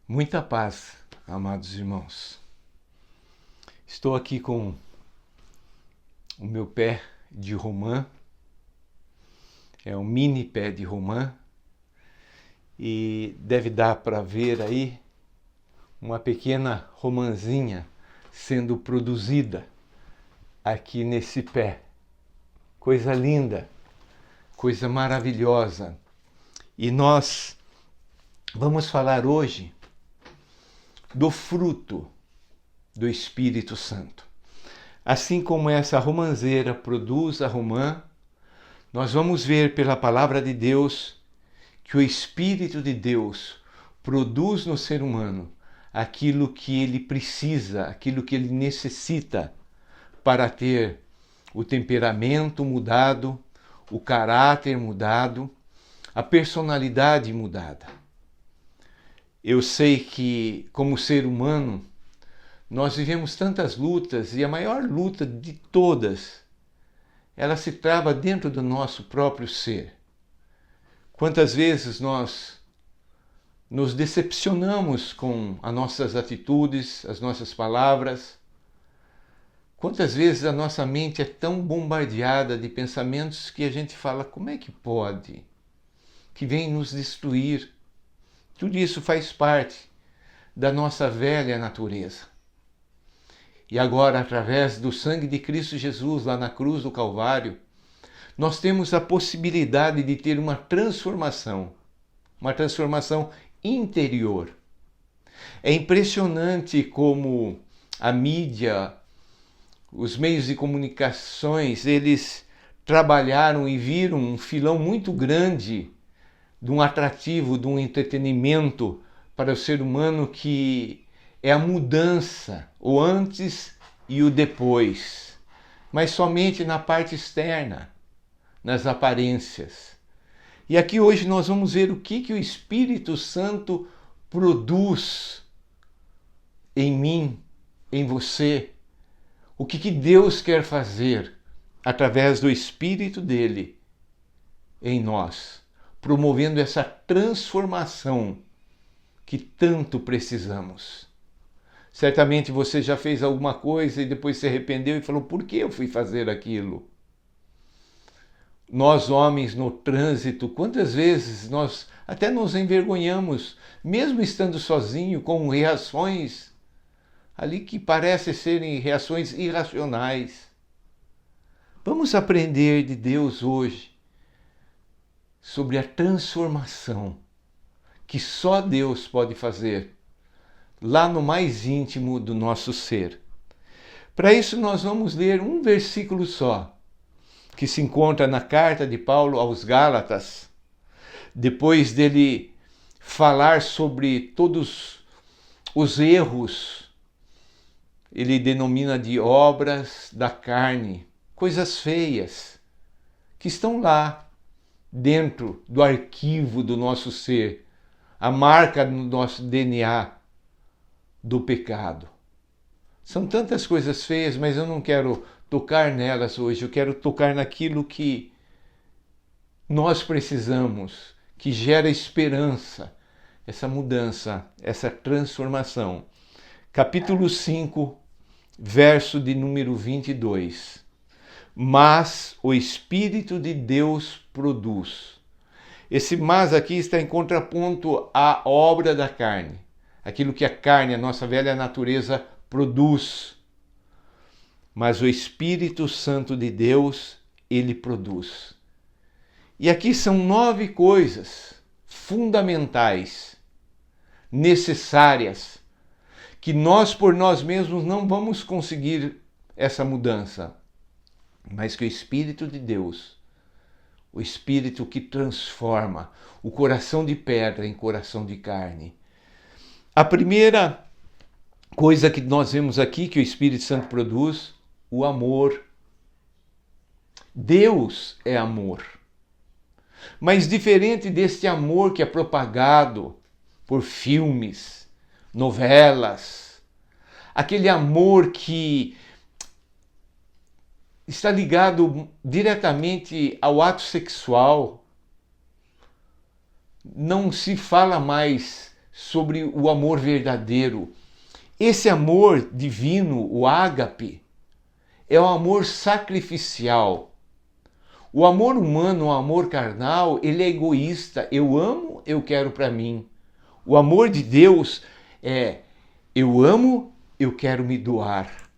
Muita paz, amados irmãos. Estou aqui com o meu pé de romã, é um mini pé de romã, e deve dar para ver aí uma pequena romãzinha sendo produzida aqui nesse pé. Coisa linda, coisa maravilhosa. E nós vamos falar hoje do fruto do Espírito Santo. Assim como essa romãzeira produz a romã, nós vamos ver pela palavra de Deus que o Espírito de Deus produz no ser humano aquilo que ele precisa, aquilo que ele necessita para ter o temperamento mudado, o caráter mudado, a personalidade mudada. Eu sei que, como ser humano, nós vivemos tantas lutas e a maior luta de todas, ela se trava dentro do nosso próprio ser. Quantas vezes nós nos decepcionamos com as nossas atitudes, as nossas palavras? Quantas vezes a nossa mente é tão bombardeada de pensamentos que a gente fala, como é que pode? Que vem nos destruir. Tudo isso faz parte da nossa velha natureza. E agora, através do sangue de Cristo Jesus, lá na cruz do Calvário, nós temos a possibilidade de ter uma transformação interior. É impressionante como a mídia, os meios de comunicações, eles trabalharam e viram um filão muito grande de um atrativo, de um entretenimento para o ser humano que é a mudança, o antes e o depois, mas somente na parte externa, nas aparências. E aqui hoje nós vamos ver o que o Espírito Santo produz em mim, em você, o que Deus quer fazer através do Espírito dele em nós, promovendo essa transformação que tanto precisamos. Certamente você já fez alguma coisa e depois se arrependeu e falou, por que eu fui fazer aquilo? Nós homens no trânsito, quantas vezes nós até nos envergonhamos, mesmo estando sozinho, com reações ali que parecem serem reações irracionais. Vamos aprender de Deus hoje sobre a transformação que só Deus pode fazer lá no mais íntimo do nosso ser. Para isso nós vamos ler um versículo só, que se encontra na carta de Paulo aos Gálatas, depois dele falar sobre todos os erros, ele denomina de obras da carne, coisas feias, que estão lá dentro do arquivo do nosso ser, a marca no nosso DNA do pecado. São tantas coisas feias, mas eu não quero tocar nelas hoje, eu quero tocar naquilo que nós precisamos, que gera esperança, essa mudança, essa transformação. Capítulo 5, verso de número 22. Mas o Espírito de Deus produz. Esse mas aqui está em contraponto à obra da carne, aquilo que a carne, a nossa velha natureza, produz. Mas o Espírito Santo de Deus, ele produz. E aqui são 9 coisas fundamentais, necessárias, que nós por nós mesmos não vamos conseguir essa mudança, mas que o Espírito de Deus, o Espírito que transforma o coração de pedra em coração de carne. A primeira coisa que nós vemos aqui que o Espírito Santo produz, o amor. Deus é amor. Mas diferente deste amor que é propagado por filmes, novelas, aquele amor que está ligado diretamente ao ato sexual, não se fala mais sobre o amor verdadeiro. Esse amor divino, o ágape, é o amor sacrificial. O amor humano, o amor carnal, ele é egoísta. Eu amo, eu quero para mim. O amor de Deus é eu amo, eu quero me doar.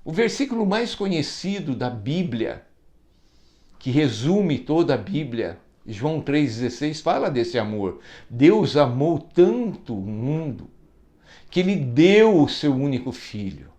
O versículo mais conhecido da Bíblia, que resume toda a Bíblia, João 3,16, fala desse amor. Deus amou tanto o mundo que ele deu o seu único filho.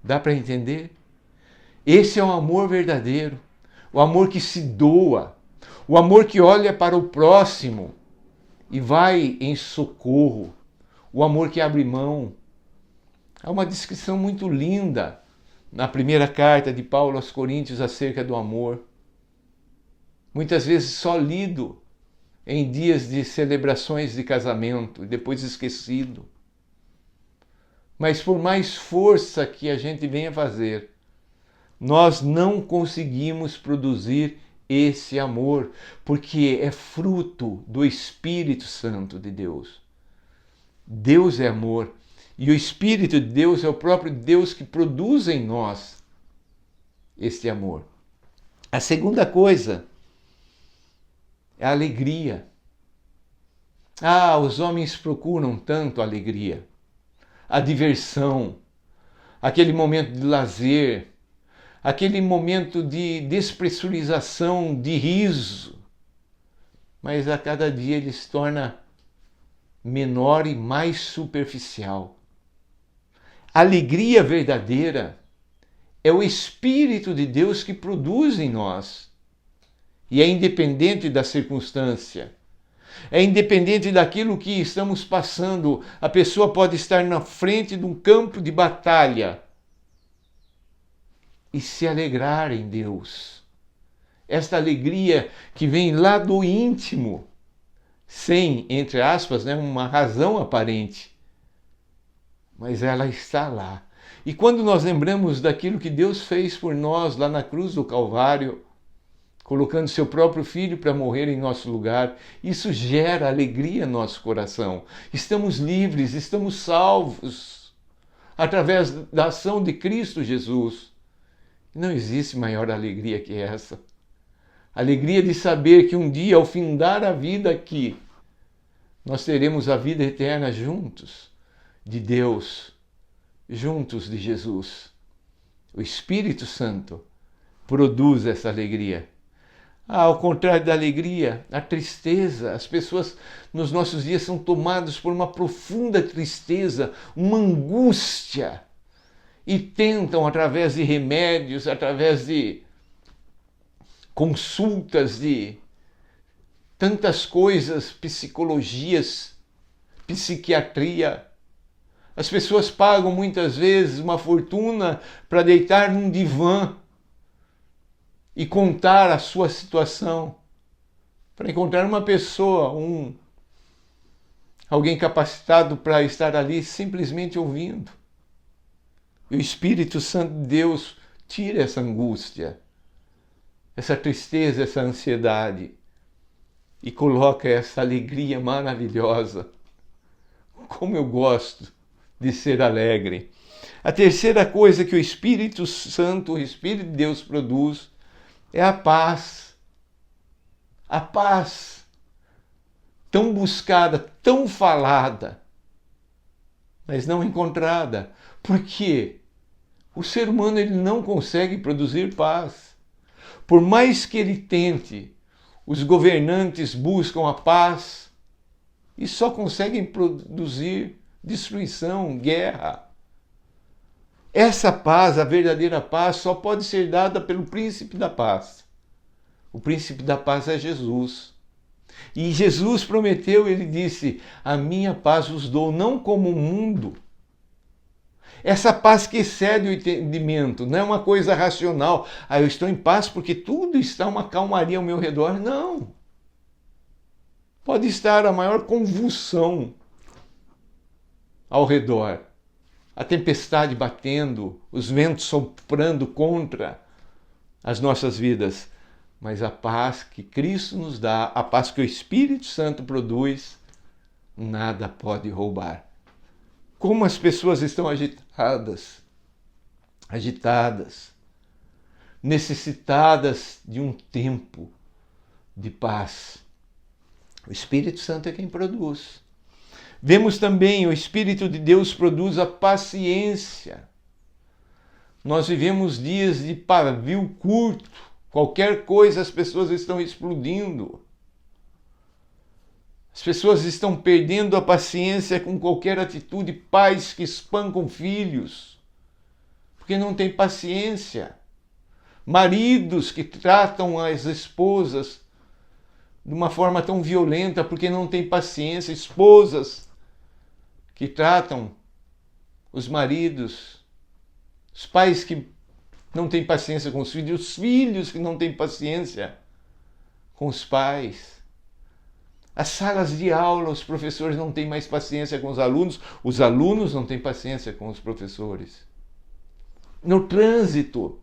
Dá para entender? Esse é o amor verdadeiro, o amor que se doa, o amor que olha para o próximo e vai em socorro, o amor que abre mão. Há uma descrição muito linda na primeira carta de Paulo aos Coríntios acerca do amor. Muitas vezes só lido em dias de celebrações de casamento e depois esquecido. Mas por mais força que a gente venha fazer, nós não conseguimos produzir esse amor, porque é fruto do Espírito Santo de Deus. Deus é amor, e o Espírito de Deus é o próprio Deus que produz em nós este amor. A segunda coisa é a alegria. Os homens procuram tanto a alegria, a diversão, aquele momento de lazer, aquele momento de despressurização, de riso. Mas a cada dia ele se torna menor e mais superficial. A alegria verdadeira é o Espírito de Deus que produz em nós. E é independente da circunstância. É independente daquilo que estamos passando. A pessoa pode estar na frente de um campo de batalha e se alegrar em Deus. Esta alegria que vem lá do íntimo, sem, entre aspas, uma razão aparente, mas ela está lá. E quando nós lembramos daquilo que Deus fez por nós lá na cruz do Calvário, colocando seu próprio filho para morrer em nosso lugar, isso gera alegria no nosso coração. Estamos livres, estamos salvos através da ação de Cristo Jesus. Não existe maior alegria que essa. Alegria de saber que um dia, ao findar a vida aqui, nós teremos a vida eterna juntos de Deus, juntos de Jesus. O Espírito Santo produz essa alegria. Ao contrário da alegria, a tristeza. As pessoas nos nossos dias são tomadas por uma profunda tristeza, uma angústia, e tentam, através de remédios, através de consultas, de tantas coisas, psicologias, psiquiatria. As pessoas pagam muitas vezes uma fortuna para deitar num divã e contar a sua situação, para encontrar uma pessoa, alguém capacitado para estar ali simplesmente ouvindo. E o Espírito Santo de Deus tira essa angústia, essa tristeza, essa ansiedade e coloca essa alegria maravilhosa. Como eu gosto de ser alegre. A terceira coisa que o Espírito Santo, o Espírito de Deus produz é a paz. A paz tão buscada, tão falada, mas não encontrada. Por quê? O ser humano ele não consegue produzir paz. Por mais que ele tente, os governantes buscam a paz e só conseguem produzir destruição, guerra. Essa paz, a verdadeira paz, só pode ser dada pelo príncipe da paz. O príncipe da paz é Jesus. E Jesus prometeu, ele disse, a minha paz vos dou, não como o mundo. Essa paz que excede o entendimento, não é uma coisa racional. Eu estou em paz porque tudo está uma calmaria ao meu redor. Não. Pode estar a maior convulsão ao redor. A tempestade batendo, os ventos soprando contra as nossas vidas. Mas a paz que Cristo nos dá, a paz que o Espírito Santo produz, nada pode roubar. Como as pessoas estão agitadas, necessitadas de um tempo de paz. O Espírito Santo é quem produz. Vemos também o Espírito de Deus produz a paciência. Nós vivemos dias de pavio curto. Qualquer coisa as pessoas estão explodindo. As pessoas estão perdendo a paciência com qualquer atitude, pais que espancam filhos, porque não têm paciência. Maridos que tratam as esposas de uma forma tão violenta, porque não têm paciência. Esposas que tratam os maridos, os pais que não têm paciência com os filhos que não têm paciência com os pais. As salas de aula, os professores não têm mais paciência com os alunos não têm paciência com os professores. No trânsito,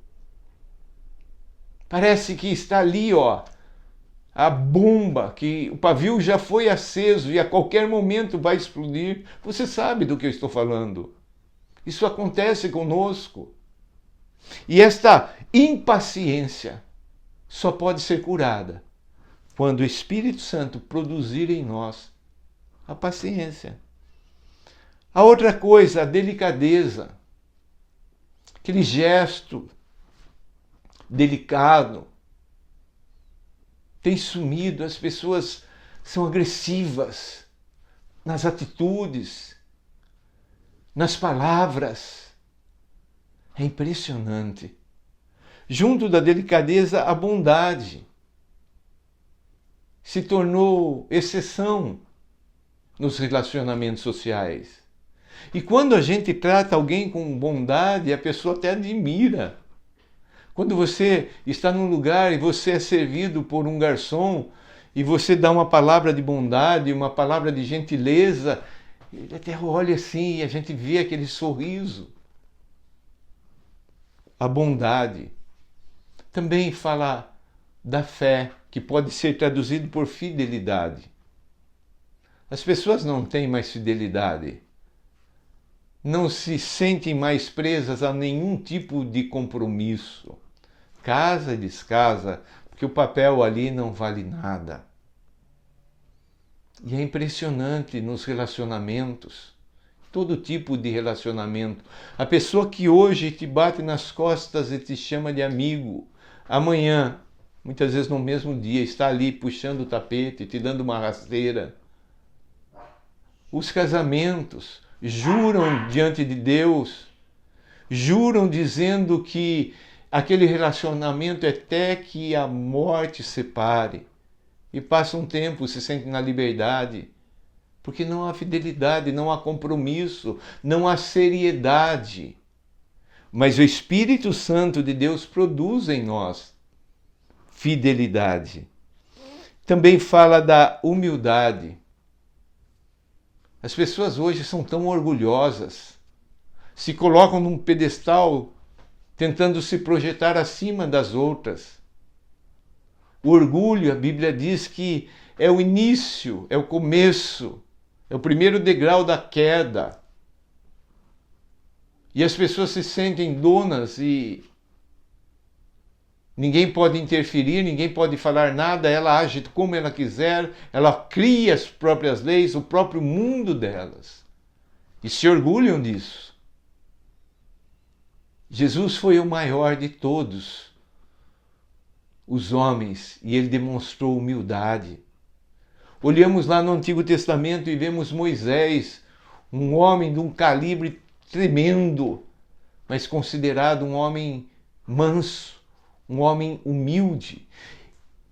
parece que está ali, a bomba, que o pavio já foi aceso e a qualquer momento vai explodir. Você sabe do que eu estou falando. Isso acontece conosco. E esta impaciência só pode ser curada quando o Espírito Santo produzir em nós a paciência. A outra coisa, a delicadeza. Aquele gesto delicado tem sumido. As pessoas são agressivas nas atitudes, nas palavras. É impressionante. Junto da delicadeza, a bondade se tornou exceção nos relacionamentos sociais. E quando a gente trata alguém com bondade, a pessoa até admira. Quando você está num lugar e você é servido por um garçom e você dá uma palavra de bondade, uma palavra de gentileza, ele até olha assim e a gente vê aquele sorriso. A bondade também fala da fé, que pode ser traduzido por fidelidade. As pessoas não têm mais fidelidade. Não se sentem mais presas a nenhum tipo de compromisso. Casa e descasa, porque o papel ali não vale nada. E é impressionante nos relacionamentos, todo tipo de relacionamento. A pessoa que hoje te bate nas costas e te chama de amigo, amanhã, muitas vezes no mesmo dia, está ali puxando o tapete, te dando uma rasteira. Os casamentos juram diante de Deus, juram dizendo que aquele relacionamento é até que a morte separe. E passa um tempo, se sentem na liberdade, porque não há fidelidade, não há compromisso, não há seriedade. Mas o Espírito Santo de Deus produz em nós fidelidade. Também fala da humildade. As pessoas hoje são tão orgulhosas, se colocam num pedestal tentando se projetar acima das outras. O orgulho, a Bíblia diz que é o início, é o começo, é o primeiro degrau da queda. E as pessoas se sentem donas e ninguém pode interferir, ninguém pode falar nada, ela age como ela quiser, ela cria as próprias leis, o próprio mundo delas. E se orgulham disso. Jesus foi o maior de todos os homens e ele demonstrou humildade. Olhamos lá no Antigo Testamento e vemos Moisés, um homem de um calibre tremendo, mas considerado um homem manso, um homem humilde.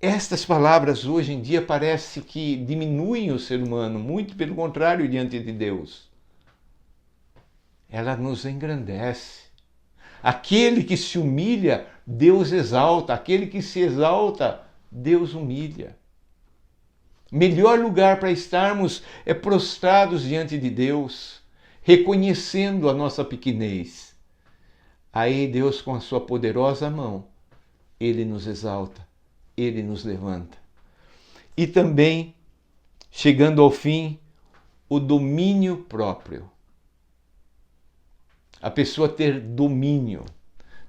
Estas palavras hoje em dia parece que diminuem o ser humano, muito pelo contrário diante de Deus. Ela nos engrandece. Aquele que se humilha, Deus exalta. Aquele que se exalta, Deus humilha. Melhor lugar para estarmos é prostrados diante de Deus, reconhecendo a nossa pequenez. Aí Deus, com a sua poderosa mão, Ele nos exalta, Ele nos levanta. E também, chegando ao fim, o domínio próprio. A pessoa ter domínio.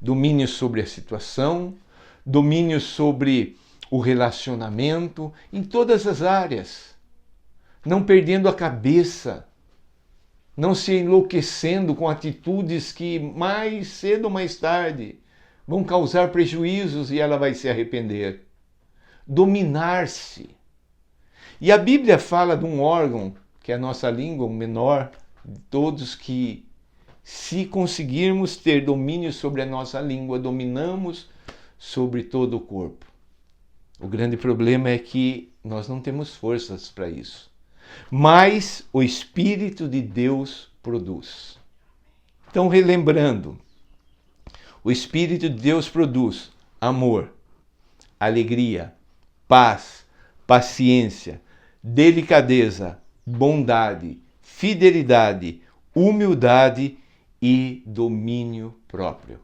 Domínio sobre a situação, domínio sobre o relacionamento, em todas as áreas. Não perdendo a cabeça, não se enlouquecendo com atitudes que mais cedo ou mais tarde vão causar prejuízos e ela vai se arrepender. Dominar-se. E a Bíblia fala de um órgão, que é a nossa língua, o menor de todos, que se conseguirmos ter domínio sobre a nossa língua, dominamos sobre todo o corpo. O grande problema é que nós não temos forças para isso. Mas o Espírito de Deus produz. Então, relembrando, o Espírito de Deus produz amor, alegria, paz, paciência, delicadeza, bondade, fidelidade, humildade e domínio próprio.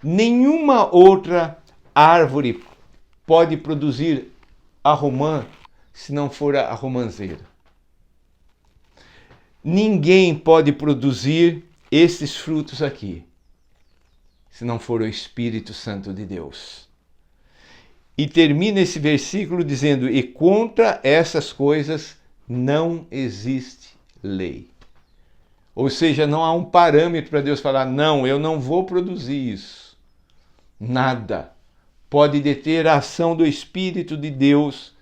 Nenhuma outra árvore pode produzir a romã se não for a romanceira. Ninguém pode produzir esses frutos aqui se não for o Espírito Santo de Deus. E termina esse versículo dizendo: e contra essas coisas não existe lei. Ou seja, não há um parâmetro para Deus falar: não, eu não vou produzir isso. Nada pode deter a ação do Espírito de Deus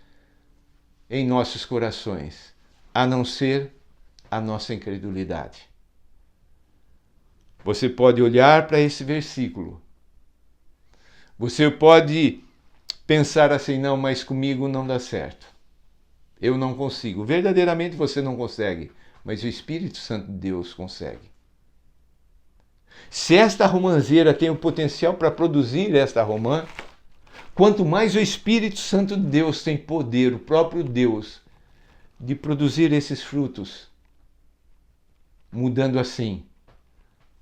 em nossos corações, a não ser a nossa incredulidade. Você pode olhar para esse versículo. Você pode pensar assim: não, mas comigo não dá certo. Eu não consigo. Verdadeiramente você não consegue, mas o Espírito Santo de Deus consegue. Se esta romanceira tem o potencial para produzir esta romã, quanto mais o Espírito Santo de Deus tem poder, o próprio Deus, de produzir esses frutos, mudando assim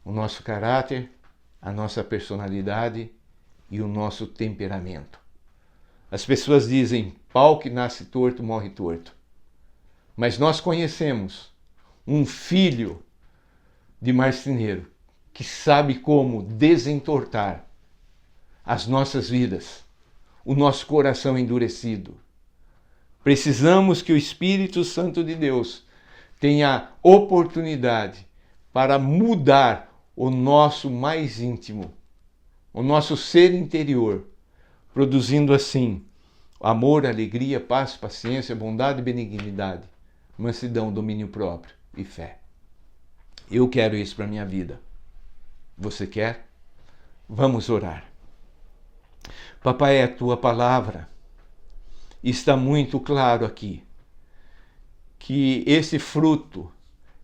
o nosso caráter, a nossa personalidade e o nosso temperamento. As pessoas dizem: pau que nasce torto, morre torto. Mas nós conhecemos um filho de marceneiro que sabe como desentortar as nossas vidas, o nosso coração endurecido. Precisamos que o Espírito Santo de Deus tenha oportunidade para mudar o nosso mais íntimo, o nosso ser interior, produzindo assim amor, alegria, paz, paciência, bondade, benignidade, mansidão, domínio próprio e fé. Eu quero isso para a minha vida. Você quer? Vamos orar. Papai, a tua palavra está muito claro aqui que esse fruto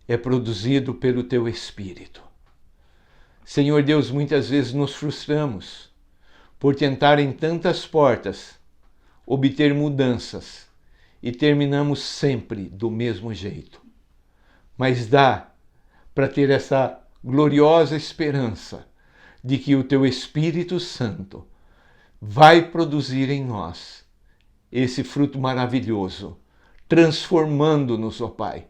é produzido pelo teu Espírito. Senhor Deus, muitas vezes nos frustramos por tentar em tantas portas obter mudanças e terminamos sempre do mesmo jeito. Mas dá para ter essa gloriosa esperança de que o teu Espírito Santo vai produzir em nós esse fruto maravilhoso, transformando-nos, ó Pai,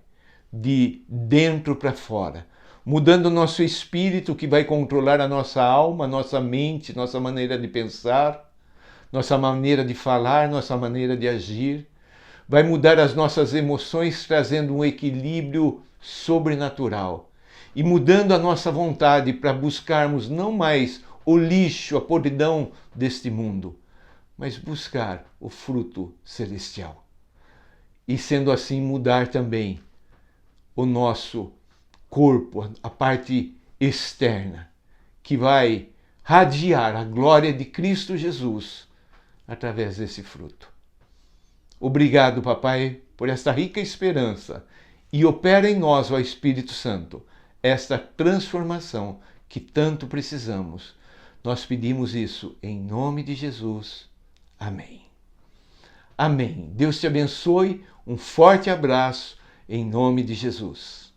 de dentro para fora, mudando o nosso espírito, que vai controlar a nossa alma, nossa mente, nossa maneira de pensar, nossa maneira de falar, nossa maneira de agir. Vai mudar as nossas emoções, trazendo um equilíbrio sobrenatural e mudando a nossa vontade para buscarmos não mais o lixo, a podridão deste mundo, mas buscar o fruto celestial. E sendo assim, mudar também o nosso corpo, a parte externa, que vai radiar a glória de Cristo Jesus através desse fruto. Obrigado, Papai, por esta rica esperança, e opera em nós, ó Espírito Santo, esta transformação que tanto precisamos. Nós pedimos isso em nome de Jesus. Amém. Amém. Deus te abençoe. Um forte abraço em nome de Jesus.